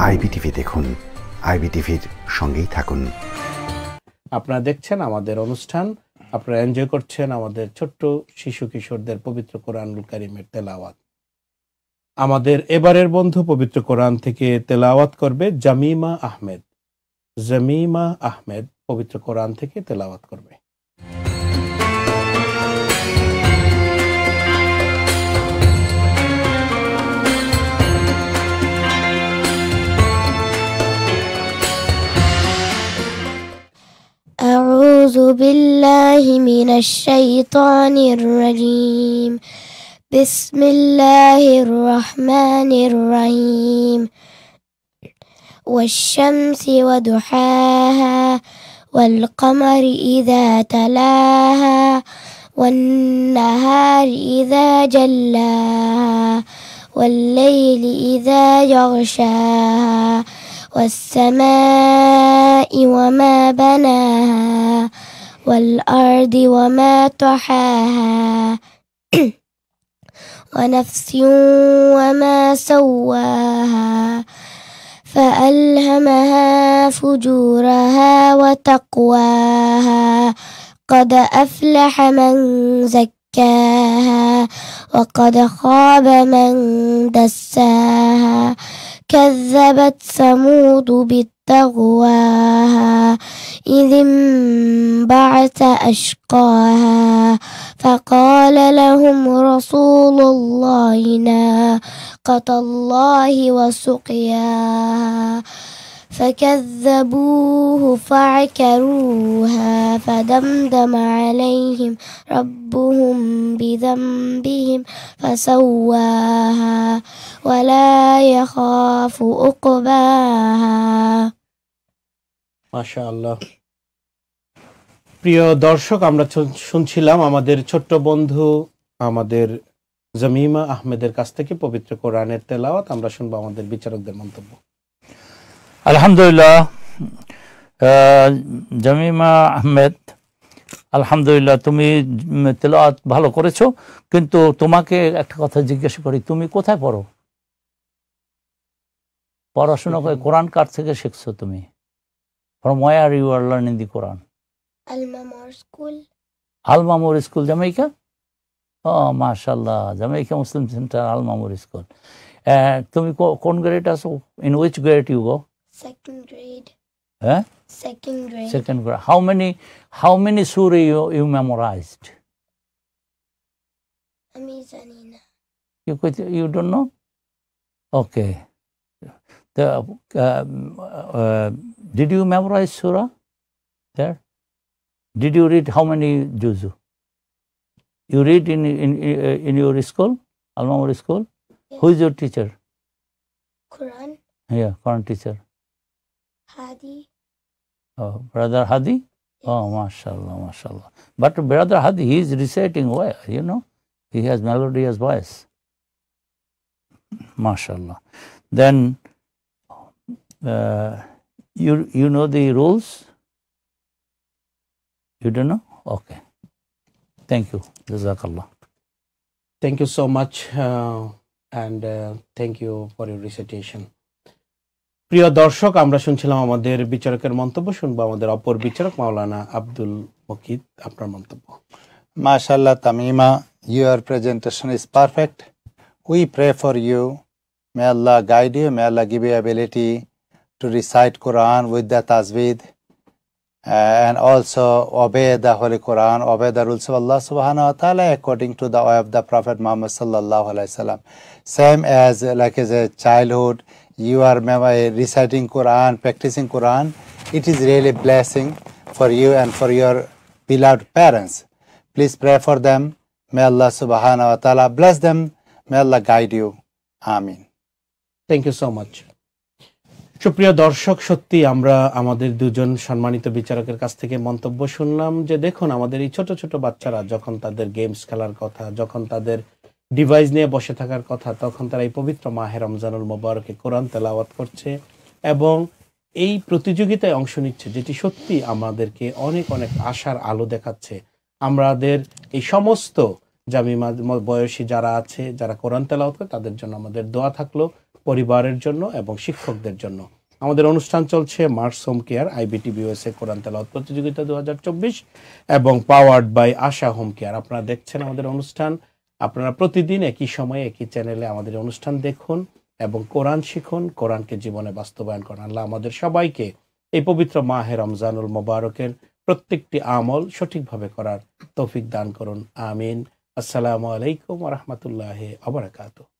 IBTV দেখুন, আইবিটিভির সঙ্গেই থাকুন। আপনারা দেখছেন আমাদের অনুষ্ঠান, আপনারা এনজয় করছেন আমাদের ছোট্ট শিশু কিশোরদের পবিত্র কোরআনুল কারীমের তেলাওয়াত। আমাদের এবারের বন্ধু পবিত্র কোরআন থেকে তেলাওয়াত করবে জামিমা আহমেদ। জামিমা আহমেদ পবিত্র কোরআন থেকে তেলাওয়াত করবে। أعوذ بالله من الشيطان الرجيم. بسم الله الرحمن الرحيم. والشمس وضحاها والقمر إذا تلاها والنهار إذا جلاها والليل إذا يغشاها والسماء وما بناها والأرض وما طحاها ونفس وما سواها فألهمها فجورها وتقواها قد أفلح من زكاها وقد خاب من دساها كذبت ثمود بالطغواها إذ انبعث أشقاها فقال لهم رسول الله ناقة الله وسقياها فكذبوه فعكروها فدمدم عليهم ربهم بذنبهم فسواها ولا يخاف عقباها। মাশাআল্লাহ। প্রিয় দর্শক, আমরা শুনছিলাম আমাদের ছোট্ট বন্ধু আমাদের জামিমা আহমেদের কাছ থেকে পবিত্র কোরআনের তেলাওয়াত। আমরা শুনবো আমাদের বিচারকদের মন্তব্য। আলহামদুলিল্লাহ, জামিমা আহমেদ, আলহামদুলিল্লাহ, তুমি তেলাওয়াত ভালো করেছো, কিন্তু তোমাকে একটা কথা জিজ্ঞেস করি, তুমি কোথায় পড়ো? পড়াশোনা করে কোরআন কার থেকে শিখছো তুমি? From where you are learning the Quran? Al-Mamur School. Al-Mamur School, Jamaica? Oh, mashallah, Jamaica Muslim Center, Al-Mamur School. তুমি কোন গ্রেড আছো? In which grade you go? Second grade. Eh? Second grade. Second grade. How many surah you memorized? Amizanina. You don't know? Okay. Did you memorize surah there? Did you read how many juzu? You read in your school, Al-Mamur School? Yes. Who is your teacher? Quran. Yeah, Quran teacher. Hadi. Oh, Brother Hadi? Yes. Oh, mashallah, mashallah. But Brother Hadi, he is reciting well, you know. He has melodious voice. Mashallah. Then, you know the rules? You don't know? Okay. Thank you. Jazakallah. Thank you so much and thank you for your recitation. প্রিয় দর্শক, আমরা শুনছিলাম আমাদের বিচারকের মন্তব্য। শুনবো আমাদের অপর বিচারক মাওলানা আব্দুল মকিদ, আপনার মন্তব্য। MashaAllah, Tamima, your presentation is perfect. We pray for you. May Allah guide you. May Allah give you ability to recite Quran with the tajweed and also obey the Holy Quran, obey the rules of Allah subhanahu wa ta'ala according to the way of the Prophet Muhammad sallallahu alaihi wasallam. Same as like as a childhood, you are reciting Quran, practicing Quran. It is really blessing for you and for your beloved parents. Please pray for them. May Allah subhanahu wa ta'ala bless them. May Allah guide you. Amin. Thank you so much. সুপ্রিয় দর্শক, সত্যি আমরা আমাদের দুজন সম্মানিত বিচারকের কাছ থেকে মন্তব্য শুনলাম যে দেখুন, আমাদের এই ছোট ছোট বাচ্চারা যখন তাদের গেমস খেলার কথা, যখন তাদের ডিভাইস নিয়ে বসে থাকার কথা, তখন তারা এই পবিত্র মাহে রমজানুল মোবারকে কোরআন তেলাওয়াত করছে এবং এই প্রতিযোগিতায় অংশ নিচ্ছে, যেটি সত্যি আমাদেরকে অনেক অনেক আশার আলো দেখাচ্ছে। আমাদের এই সমস্ত জামিমা বয়সী যারা আছে, যারা কোরআন তেলাওয়াত করে, তাদের জন্য আমাদের দোয়া থাকলো। পরিবারের জন্য এবং শিক্ষকদের জন্য। আমাদের অনুষ্ঠান চলছে Mars home care, IBTV USA কোরআন তেলাওয়াত প্রতিযোগিতা 2024 এবং powered by Asha home care. আপনারা দেখছেন আমাদের অনুষ্ঠান। আপনারা প্রতিদিন একই সময়ে একই চ্যানেলে আমাদের অনুষ্ঠান দেখুন এবং কোরআন শিখুন, কোরআনকে জীবনে বাস্তবায়ন করুন। আল্লাহ আমাদের সবাইকে এই পবিত্র মাহে রমজানুল মোবারকের প্রত্যেকটি আমল সঠিকভাবে করার তৌফিক দান করুন। আমিন। আসসালামু আলাইকুম ওয়া রাহমাতুল্লাহি ওয়া বারাকাতুহু।